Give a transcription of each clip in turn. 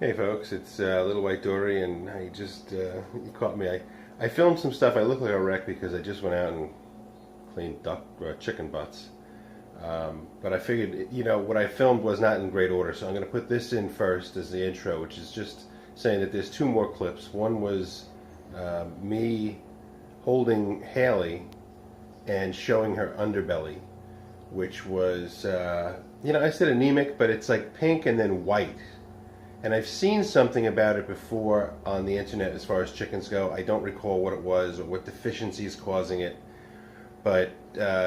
Hey folks, it's Little White Dory, and I just you caught me. I filmed some stuff. I look like a wreck because I just went out and cleaned chicken butts. But I figured, what I filmed was not in great order, so I'm going to put this in first as the intro, which is just saying that there's two more clips. One was me holding Haley and showing her underbelly, which was, I said anemic, but it's like pink and then white. And I've seen something about it before on the internet as far as chickens go. I don't recall what it was or what deficiency is causing it. But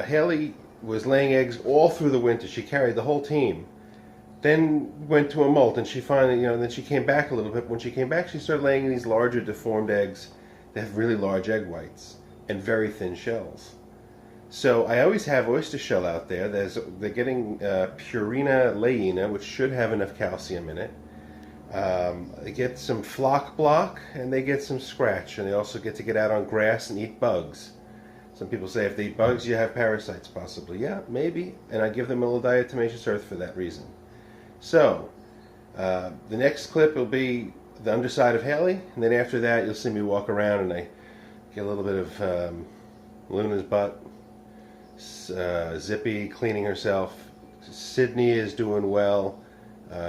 Haley was laying eggs all through the winter. She carried the whole team. Then went to a molt, and she finally, then she came back a little bit. When she came back, she started laying these larger deformed eggs that have really large egg whites and very thin shells. So I always have oyster shell out there. They're getting Purina Layina, which should have enough calcium in it. They get some flock block, and they get some scratch, and they also get to get out on grass and eat bugs. Some people say if they eat bugs, you have parasites, possibly. Yeah, maybe. And I give them a little diatomaceous earth for that reason. So, the next clip will be the underside of Haley, and then after that, you'll see me walk around, and I get a little bit of Luna's butt. Zippy cleaning herself. Sydney is doing well.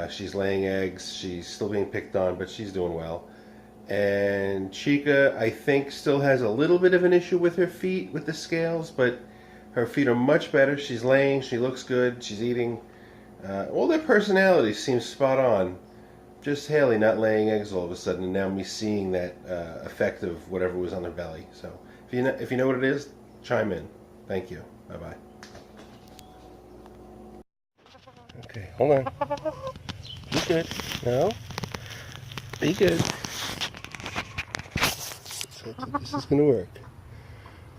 She's laying eggs. She's still being picked on, but she's doing well. And Chica, I think, still has a little bit of an issue with her feet, with the scales, but her feet are much better. She's laying. She looks good. She's eating. All their personalities seem spot on. Just Haley not laying eggs all of a sudden, and now me seeing that effect of whatever was on her belly. So if you know what it is, chime in. Thank you. Bye-bye. Okay, hold on. Be good. No. Be good. So I think this is going to work.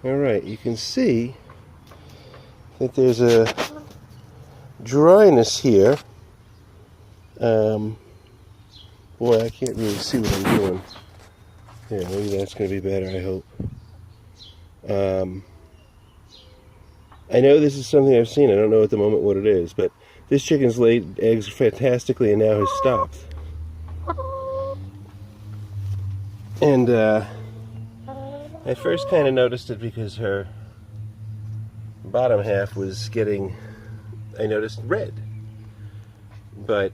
Alright, you can see that there's a dryness here. Boy, I can't really see what I'm doing. Here, maybe that's going to be better, I hope. I know this is something I've seen. I don't know at the moment what it is, but this chicken's laid eggs fantastically and now has stopped. And I first kind of noticed it because her bottom half was getting, I noticed, red. But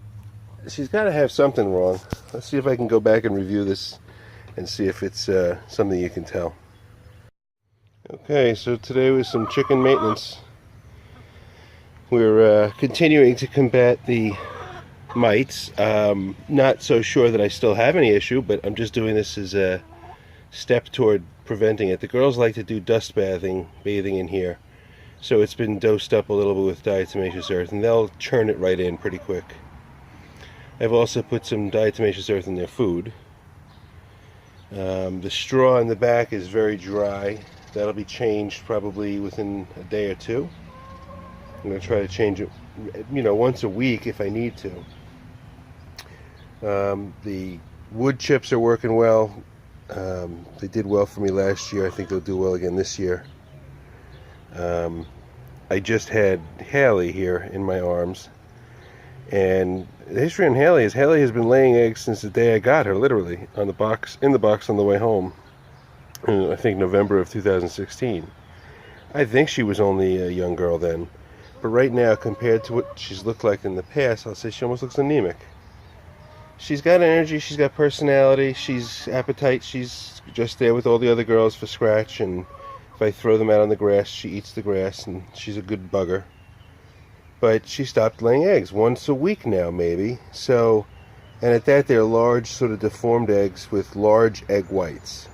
she's got to have something wrong. Let's see if I can go back and review this and see if it's something you can tell. Okay, so today was some chicken maintenance. We're continuing to combat the mites. Not so sure that I still have any issue, but I'm just doing this as a step toward preventing it. The girls like to do dust bathing in here, so it's been dosed up a little bit with diatomaceous earth, and they'll churn it right in pretty quick. I've also put some diatomaceous earth in their food. The straw in the back is very dry. That'll be changed probably within a day or two. I'm going to try to change it, once a week if I need to. The wood chips are working well. They did well for me last year. I think they'll do well again this year. I just had Haley here in my arms. And the history on Haley is Haley has been laying eggs since the day I got her, literally, in the box on the way home. I think November of 2016. I think she was only a young girl then. But right now, compared to what she's looked like in the past, I'll say she almost looks anemic. She's got energy, she's got personality, she's appetite, she's just there with all the other girls for scratch, and if I throw them out on the grass, she eats the grass, and she's a good bugger. But she stopped laying eggs once a week now, maybe. So, and at that, they're large, sort of deformed eggs with large egg whites.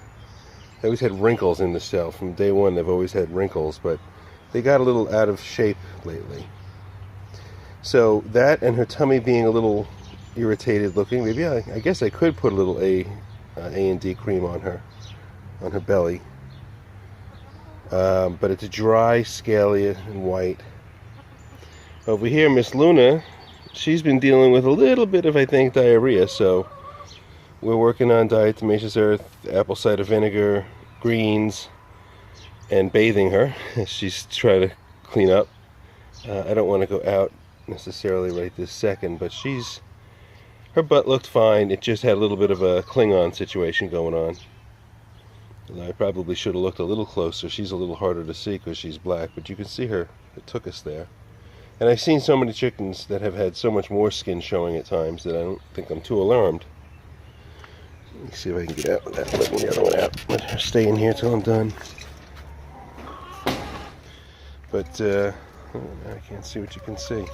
They always had wrinkles in the shell. From day one, they've always had wrinkles, but they got a little out of shape lately. So that and her tummy being a little irritated looking, maybe I guess I could put a little A&D cream on her belly. But it's dry, scaly, and white. Over here, Miss Luna, she's been dealing with a little bit of, I think, diarrhea, so we're working on diatomaceous earth, apple cider vinegar, greens, and bathing her as she's trying to clean up. I don't want to go out necessarily right this second, but she's Her butt looked fine. It just had a little bit of a Klingon situation going on. I probably should have looked a little closer. She's a little harder to see because she's black, but you can see her. It took us there. And I've seen so many chickens that have had so much more skin showing at times that I don't think I'm too alarmed. Let me see if I can get out with that. Let the other one out. Let her stay in here till I'm done. But, I can't see what you can see.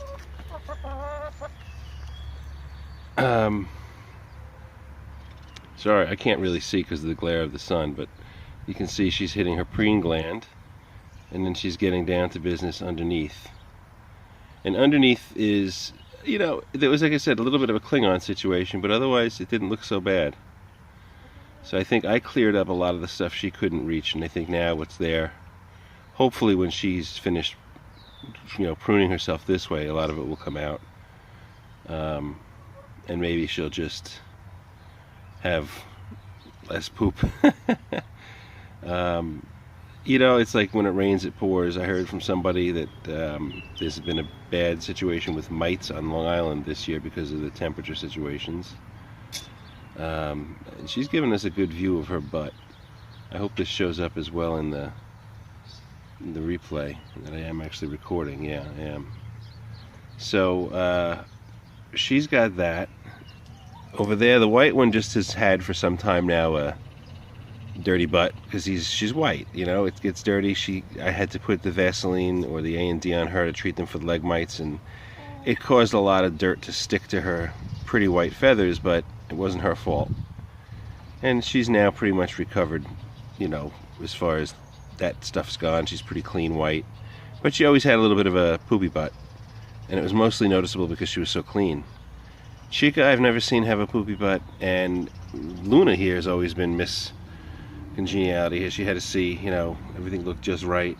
Sorry, I can't really see because of the glare of the sun, but you can see she's hitting her preen gland, and then she's getting down to business underneath. And underneath is, you know, there was, like I said, a little bit of a Klingon situation, but otherwise it didn't look so bad. So I think I cleared up a lot of the stuff she couldn't reach, and I think now what's there, hopefully when she's finished, you know, pruning herself this way, a lot of it will come out. And maybe she'll just have less poop. You know, it's like when it rains it pours. I heard from somebody that there's been a bad situation with mites on Long Island this year because of the temperature situations. And she's given us a good view of her butt. I hope this shows up as well in the replay that I am actually recording. Yeah, I am. So she's got that. Over there, the white one just has had for some time now a dirty butt because she's white, you know. It gets dirty. I had to put the Vaseline or the A&D on her to treat them for the leg mites, and it caused a lot of dirt to stick to her pretty white feathers, but it wasn't her fault. And she's now pretty much recovered, you know, as far as that stuff's gone. She's pretty clean white, but she always had a little bit of a poopy butt, and it was mostly noticeable because she was so clean. Chica I've never seen have a poopy butt, and Luna here has always been Miss Congeniality here. She had to see, you know, everything looked just right.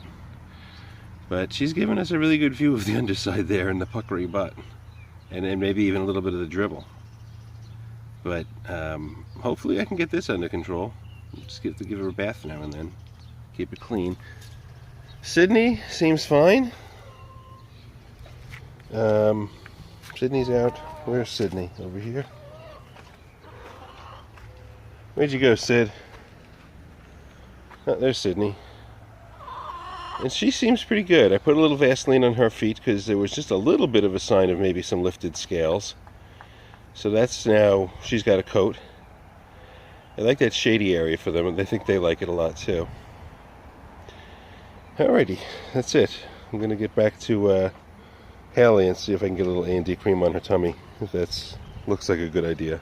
But she's given us a really good view of the underside there and the puckery butt. And then maybe even a little bit of the dribble. But hopefully I can get this under control. Just have to give her a bath now and then. Keep it clean. Sydney seems fine. Sydney's out. Where's Sydney? Over here. Where'd you go, Sid? Oh, there's Sydney. And she seems pretty good. I put a little Vaseline on her feet because there was just a little bit of a sign of maybe some lifted scales. So that's now, she's got a coat. I like that shady area for them, and I think they like it a lot too. Alrighty, that's it. I'm going to get back to Hallie and see if I can get a little A&D cream on her tummy, if that looks like a good idea.